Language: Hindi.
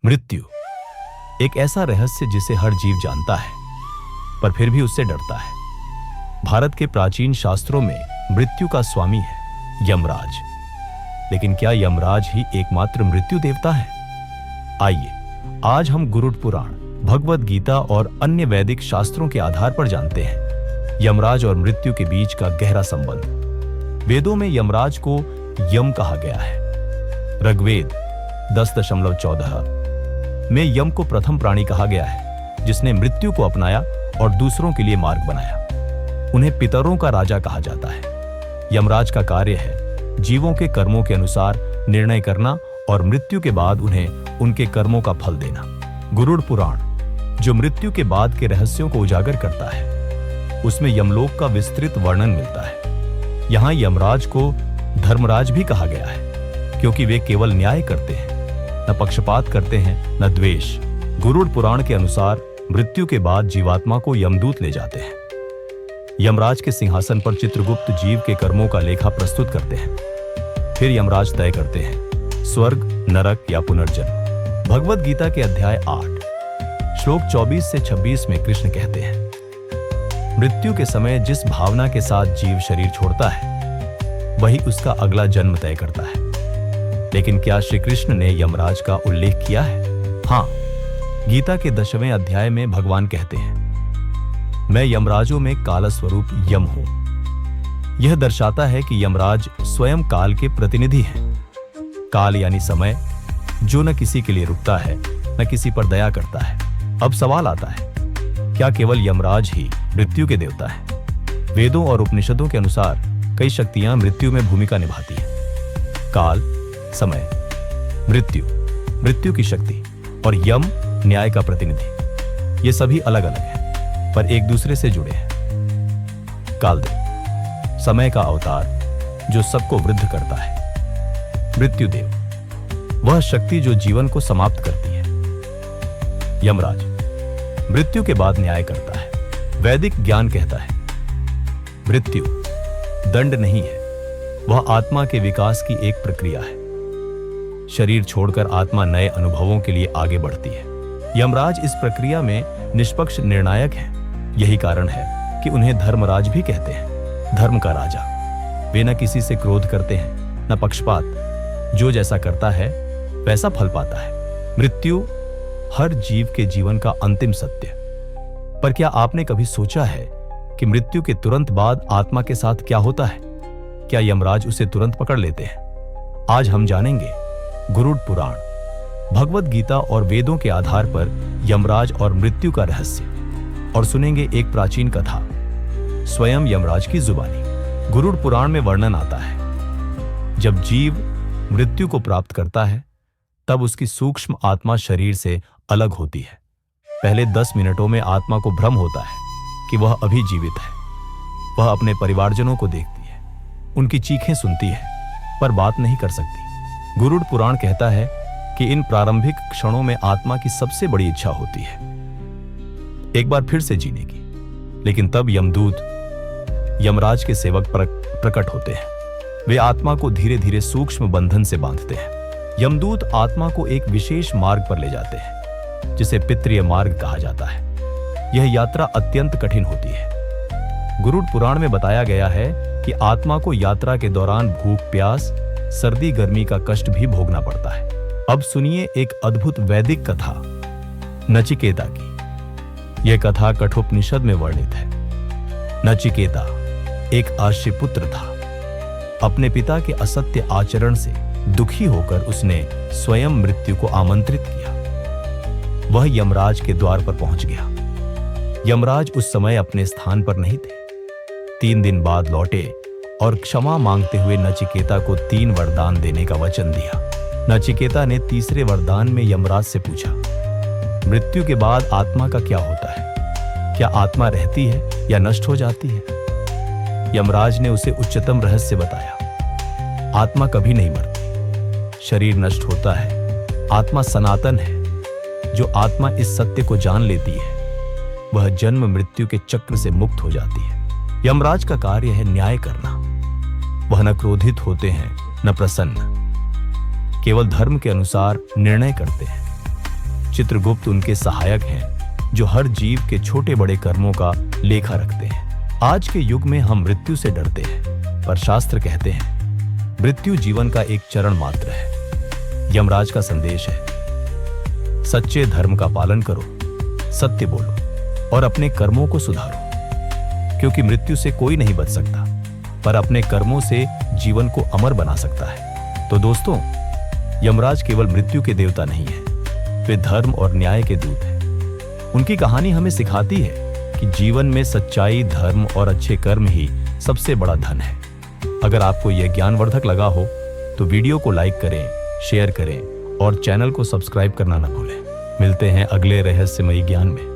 मृत्यु एक ऐसा रहस्य जिसे हर जीव जानता है, पर फिर भी उससे डरता है। भारत के प्राचीन शास्त्रों में मृत्यु का स्वामी है यमराज। लेकिन क्या यमराज ही एकमात्र मृत्यु देवता है? आइए आज हम गुरुड़ पुराण, भगवद गीता और अन्य वैदिक शास्त्रों के आधार पर जानते हैं यमराज और मृत्यु के बीच का गहरा संबंध। वेदों में यमराज को यम कहा गया है। ऋग्वेद 10.14 में यम को प्रथम प्राणी कहा गया है जिसने मृत्यु को अपनाया और दूसरों के लिए मार्ग बनाया। उन्हें पितरों का राजा कहा जाता है। यमराज का कार्य है जीवों के कर्मों के अनुसार निर्णय करना और मृत्यु के बाद उन्हें उनके कर्मों का फल देना। गुरुड़ पुराण जो मृत्यु के बाद के रहस्यों को उजागर करता है, उसमें यमलोक का विस्तृत वर्णन मिलता है। यहाँ यमराज को धर्मराज भी कहा गया है क्योंकि वे केवल न्याय करते हैं, न पक्षपात करते हैं, न द्वेष। गुरुड़ पुराण के अनुसार मृत्यु के बाद जीवात्मा को यमदूत ले जाते हैं। यमराज के सिंहासन पर चित्रगुप्त जीव के कर्मों का लेखा प्रस्तुत करते हैं। फिर यमराज तय करते हैं स्वर्ग, नरक या पुनर्जन्म। भगवद गीता के अध्याय 8 श्लोक 24 से 26 में कृष्ण कहते हैं, मृत्यु के समय जिस भावना के साथ जीव शरीर छोड़ता है वही उसका अगला जन्म तय करता है। लेकिन क्या श्री कृष्ण ने यमराज का उल्लेख किया है? हाँ, गीता के 10वें अध्याय में भगवान कहते हैं, मैं यमराजों में काल स्वरूप यम हूं। यह दर्शाता है कि यमराज स्वयं काल के प्रतिनिधि हैं। काल यानी समय, जो न किसी के लिए रुकता है न किसी पर दया करता है। अब सवाल आता है, क्या केवल यमराज ही मृत्यु के देवता है? वेदों और उपनिषदों के अनुसार कई शक्तियां मृत्यु में भूमिका निभाती हैं। काल, समय, मृत्यु की शक्ति और यम न्याय का प्रतिनिधि, ये सभी अलग अलग हैं पर एक दूसरे से जुड़े हैं। कालदेव समय का अवतार जो सबको वृद्ध करता है। मृत्युदेव वह शक्ति जो जीवन को समाप्त करती है। यमराज मृत्यु के बाद न्याय करता है। वैदिक ज्ञान कहता है मृत्यु दंड नहीं है, वह आत्मा के विकास की एक प्रक्रिया है। शरीर छोड़कर आत्मा नए अनुभवों के लिए आगे बढ़ती है। यमराज इस प्रक्रिया में निष्पक्ष निर्णायक है। यही कारण है कि उन्हें धर्मराज भी कहते हैं, धर्म का राजा। वे न किसी से क्रोध करते हैं न पक्षपात। जो जैसा करता है वैसा फल पाता है। मृत्यु हर जीव के जीवन का अंतिम सत्य। पर क्या आपने कभी सोचा है कि मृत्यु के तुरंत बाद आत्मा के साथ क्या होता है? क्या यमराज उसे तुरंत पकड़ लेते हैं? आज हम जानेंगे गुरुड़ पुराण, भगवद गीता और वेदों के आधार पर यमराज और मृत्यु का रहस्य, और सुनेंगे एक प्राचीन कथा स्वयं यमराज की जुबानी। गुरुड़ पुराण में वर्णन आता है, जब जीव मृत्यु को प्राप्त करता है तब उसकी सूक्ष्म आत्मा शरीर से अलग होती है। पहले 10 मिनटों में आत्मा को भ्रम होता है कि वह अभी जीवित है। वह अपने परिवारजनों को देखती है, उनकी चीखें सुनती है, पर बात नहीं कर सकती। गुरुड़ पुराण कहता है कि इन प्रारंभिक क्षणों में आत्मा की सबसे बड़ी इच्छा होती है एक बार फिर से जीने की। लेकिन तब यमदूत, यमराज के सेवक प्रकट होते हैं। वे आत्मा को धीरे धीरे सूक्ष्म बंधन से बांधते हैं। यमदूत आत्मा को एक विशेष मार्ग पर ले जाते हैं जिसे पितृय मार्ग कहा जाता है। यह यात्रा अत्यंत कठिन होती है। गुरुड़ पुराण में बताया गया है कि आत्मा को यात्रा के दौरान भूख, प्यास, सर्दी, गर्मी का कष्ट भी भोगना पड़ता है। अब सुनिए एक अद्भुत वैदिक कथा नचिकेता की। यह कथा कठोपनिषद में वर्णित है। नचिकेता एक आश्रिपुत्र था। अपने पिता के असत्य आचरण से दुखी होकर उसने स्वयं मृत्यु को आमंत्रित किया। वह यमराज के द्वार पर पहुंच गया। यमराज उस समय अपने स्थान पर नहीं थे। 3 दिन बाद लौटे और क्षमा मांगते हुए नचिकेता को 3 वरदान देने का वचन दिया। नचिकेता ने तीसरे वरदान में यमराज से पूछा, मृत्यु के बाद आत्मा का क्या होता है? क्या आत्मा रहती है या नष्ट हो जाती है? यमराज ने उसे उच्चतम रहस्य बताया। आत्मा कभी नहीं मरती, शरीर नष्ट होता है। आत्मा सनातन है। जो आत्मा इस सत्य को जान लेती है वह जन्म मृत्यु के चक्र से मुक्त हो जाती है। यमराज का कार्य है न्याय करना। वह न क्रोधित होते हैं न प्रसन्न, केवल धर्म के अनुसार निर्णय करते हैं। चित्रगुप्त उनके सहायक हैं जो हर जीव के छोटे बड़े कर्मों का लेखा रखते हैं। आज के युग में हम मृत्यु से डरते हैं, पर शास्त्र कहते हैं मृत्यु जीवन का एक चरण मात्र है। यमराज का संदेश है, सच्चे धर्म का पालन करो, सत्य बोलो और अपने कर्मों को सुधारो, क्योंकि मृत्यु से कोई नहीं बच सकता, पर अपने कर्मों से जीवन को अमर बना सकता है। तो दोस्तों, यमराज केवल मृत्यु के देवता नहीं है, वे धर्म और न्याय के दूत हैं। उनकी कहानी हमें सिखाती है कि जीवन में सच्चाई, धर्म और अच्छे कर्म ही सबसे बड़ा धन है। अगर आपको यह ज्ञानवर्धक लगा हो तो वीडियो को लाइक करें, शेयर करें और चैनल को सब्सक्राइब करना न भूलें। मिलते हैं अगले रहस्यमयी ज्ञान में।